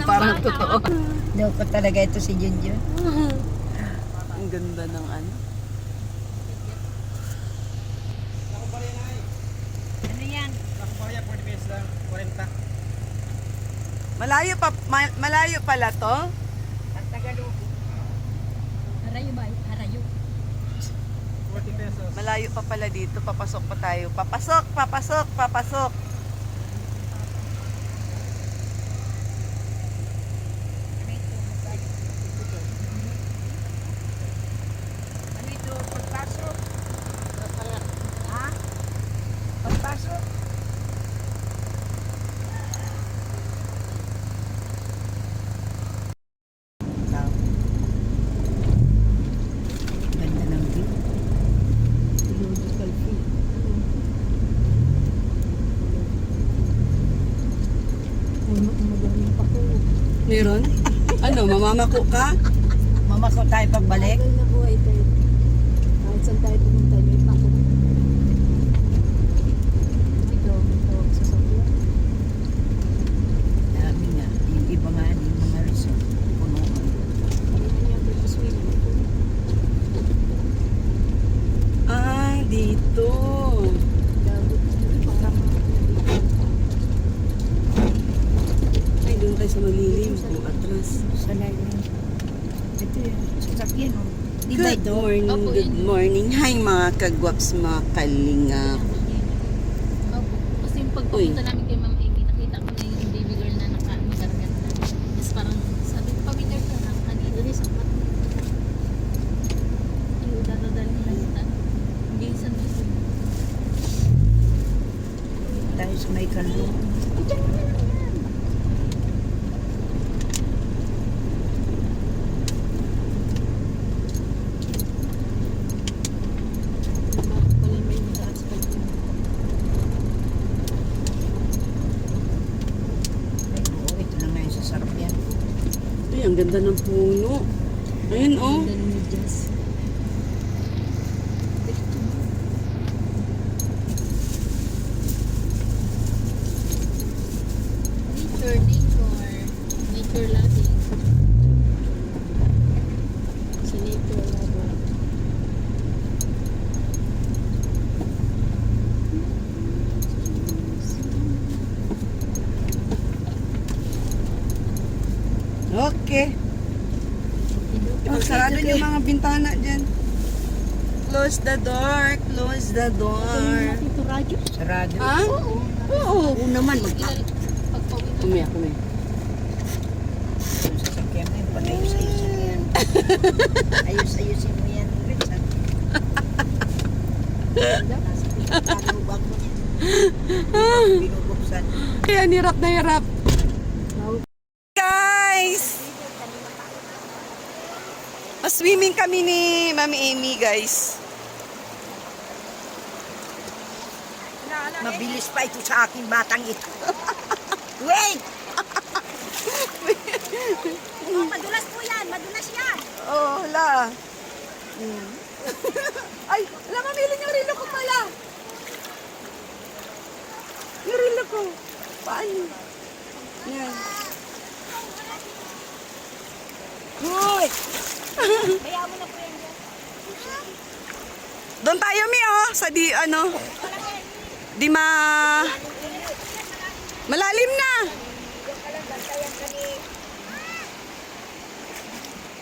Parang totoo. Loko talaga ito si Junjun. Ang ganda ng ano. Ano yan? Nakuparya 40 pesos lang, 40. Malayo pala to? Ang Tagalog. Harayo ba? Harayo. 40 pesos. Malayo pa pala dito. Papasok pa tayo. Papasok, papasok, papasok. Ano ito? Pagpasok? Ha? Pagpasok? Ganda ng view. Logical view. Puno magaling pa ko. Meron? Ano, mamamako ka? Mamako tayo pagbalik. Tagal na buhay tayo. Kahit saan tayo pumunta, may pako. Ito, tawag sa sakya. Dami nga. Yung iba nga, yung mga resort. Puno. Ano niya ito swimming pool? Ah, dito. Gabot. Parang Ay, doon tayo sa malilim. O, atras. Sanay yun. Ito yung sasakyan. Oh. Di ba Good ito? morning, Opo, good yun. morning. Hi mga kagwaps, mga kalingap. Opo. Kasi yung pagpupunta namin kay Ma'am Amy, nakita ko na yung baby girl na nakagargat na. Tapos parang sabi ko, familiar ka na. Kanina rin sa mat. Yung dadadalhin na kita. Hindi sa dito. Tayo sa may kalong. Bakit pala may naka-asphalt yun? Ay, oo, ito na nga yung sasarap yan. Ay, ang ganda ng puno. Ayun, oh. Ganda ng medyas. Nature loving. Sa nature lover. Okay. Oh, sarado yung mga bintana dyan. Close the door, close the door. Ito radyo. Sarado. Ah? Oo. Oo naman. Pagpawin na. Kumiya, kumiya. Yung sasakyan mo yun, pag-ayos-ayusin mo yan. Ayos-ayusin mo yan. Richard. Nasa pinagkakubag mo yan. Binubuksan. Kaya nirap na hirap. Guys! Swimming kami ni Mami Amy, guys. Mabilis pa ito sa aking batang ito. Wait! Madulas po yan. Madulas yan. Oh, hala. Ay, alam, mamilin yung rilo ko pala. Yung rilo ko. Paano? Yan. Uy! Kaya mo na po yan dyan. Doon tayo, Mi, oh. Sa di, ano. Di malalim na.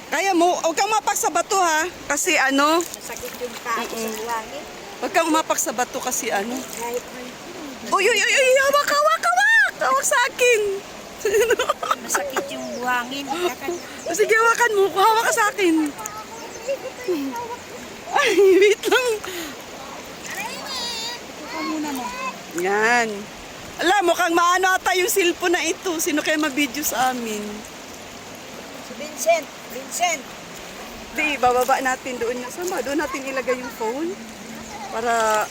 Kaya mo, huwag kang umapak sa bato, ha. Kasi ano, Masakit yung paa ko sa buwangin. huwag kang umapak sa bato kasi ano. Kahit may Uy, uy, uy, uy, hawak, hawak, hawak. Hawak sa akin. masakit yung buwangin. Sige, hawakan mo. Hawak ka sa akin. Ay, wait lang. Yan. Alam, mukhang maano ata yung cellphone na ito. Sino kaya mabideo sa amin? Si Vincent. Vincent. Di, bababa natin doon. Saan ba? Doon natin ilagay yung phone. Para...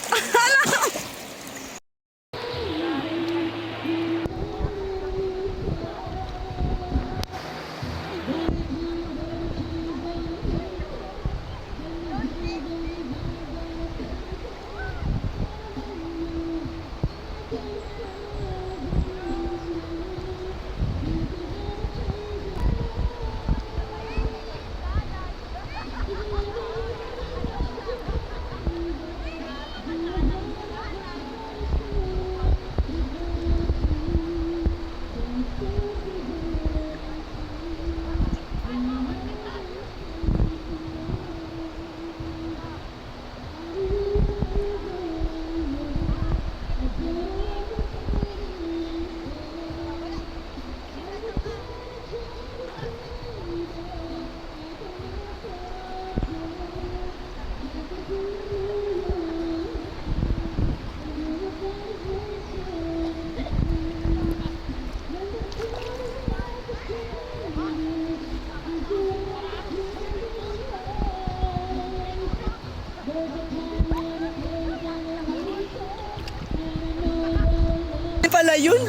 Ano pala yun?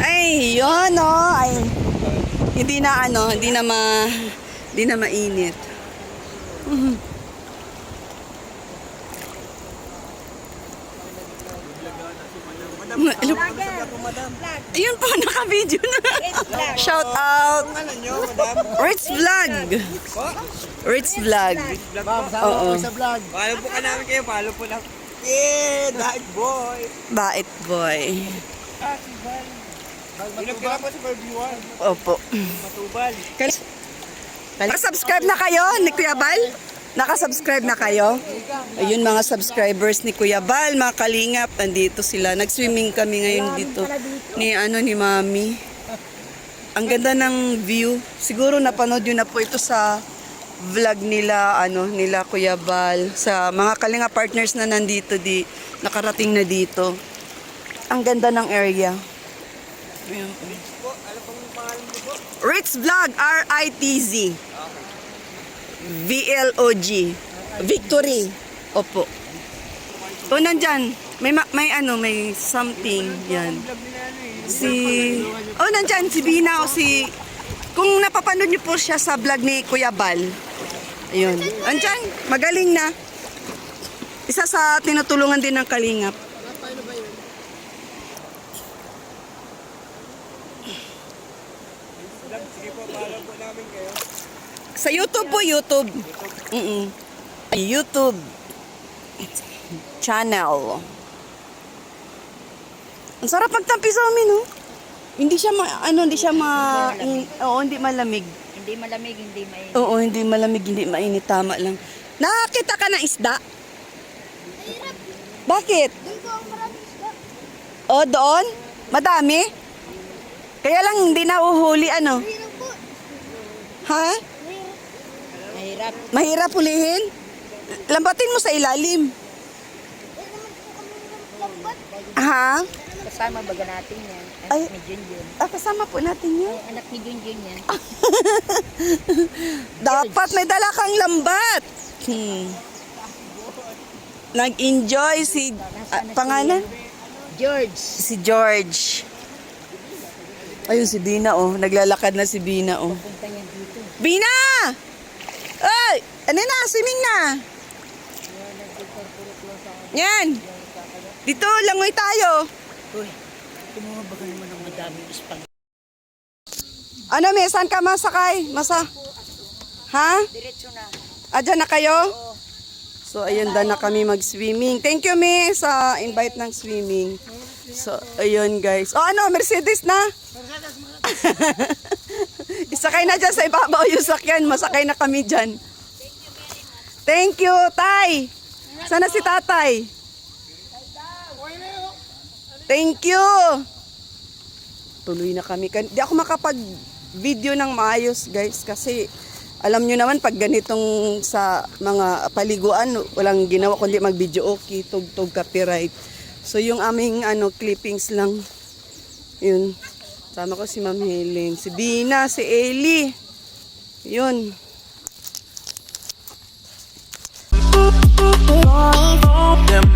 Ay, yun oh. Ay, hindi na hindi na mainit. Ayun po, naka-video na. Shout out. Ritz Vlog. Ritz Vlog. Oo. Follow po ka namin kayo, follow po lang. Yeah, Dive Boy. Bait boy. Pinagkira po si viewer. Opo. Matubal. Nakasubscribe na kayo ni Kuya Bal? Nakasubscribe na kayo? Ayun mga subscribers ni Kuya Bal, mga kalingap, nandito sila. Nag-swimming kami ngayon dito. Ni Mami. Ang ganda ng view. Siguro napanood yun na po ito sa vlog nila, nila Kuya Bal. Sa mga kalinga partners na nandito, nakarating na dito. Ang ganda ng area. Ayan po. Ritz Vlog, R-I-T-Z. V-L-O-G. Victory. Opo. O, nandyan. May something. Yan. Nandyan, si Bina o si... Kung napapanood niyo po siya sa vlog ni Kuya Bal. Ayun. Nandyan, magaling na. Isa sa tinutulungan din ng Kalingap. Sa YouTube po, YouTube. YouTube channel. Ang sarap magtampi sa amin, oh. Hindi siya hindi malamig. Hindi malamig, hindi mainit. Oo, hindi malamig, hindi mainit, tama lang. Nakakita ka ng isda? Bakit? Oh, doon? Madami? Kaya lang hindi nahuhuli, ano? Ha? Mahirap. Mahirap hulihin? Lambatin mo sa ilalim. Ha? Kasama baga natin yan. Ay. Anak ni Junjun. Kasama po natin yun. Ay, anak ni Junjun yan. Dapat may dala kang lambat. Nag-enjoy si... pangalan? George. Si George. Ayun si Bina, oh. Naglalakad na si Bina, oh. Punta niya dito. Bina! Ay! Ano na? Swimming na! Yan! Dito, langoy tayo. Uy, kumuha baga naman ng madaming ispang. Ano, may saan ka masakay? Ha? Diretso na. Adyan na kayo? So, ayun, na kami mag-swimming. Thank you, Mi, sa invite ng swimming. So, ayun, guys. Oh, Mercedes na? Isakay na dyan sa ibabaw yung sakyan. Masakay na kami dyan. Thank you, Tay. Sana si Tatay. Thank you. Tuloy na kami. Di ako makapag-video ng maayos, guys. Kasi alam nyo naman, pag ganitong sa mga paliguan, walang ginawa kundi mag-video okay, tug copyright. So yung aming clippings lang. Yun. Sama ko si Ma'am Helen, si Bina, si Eli. Yun. Them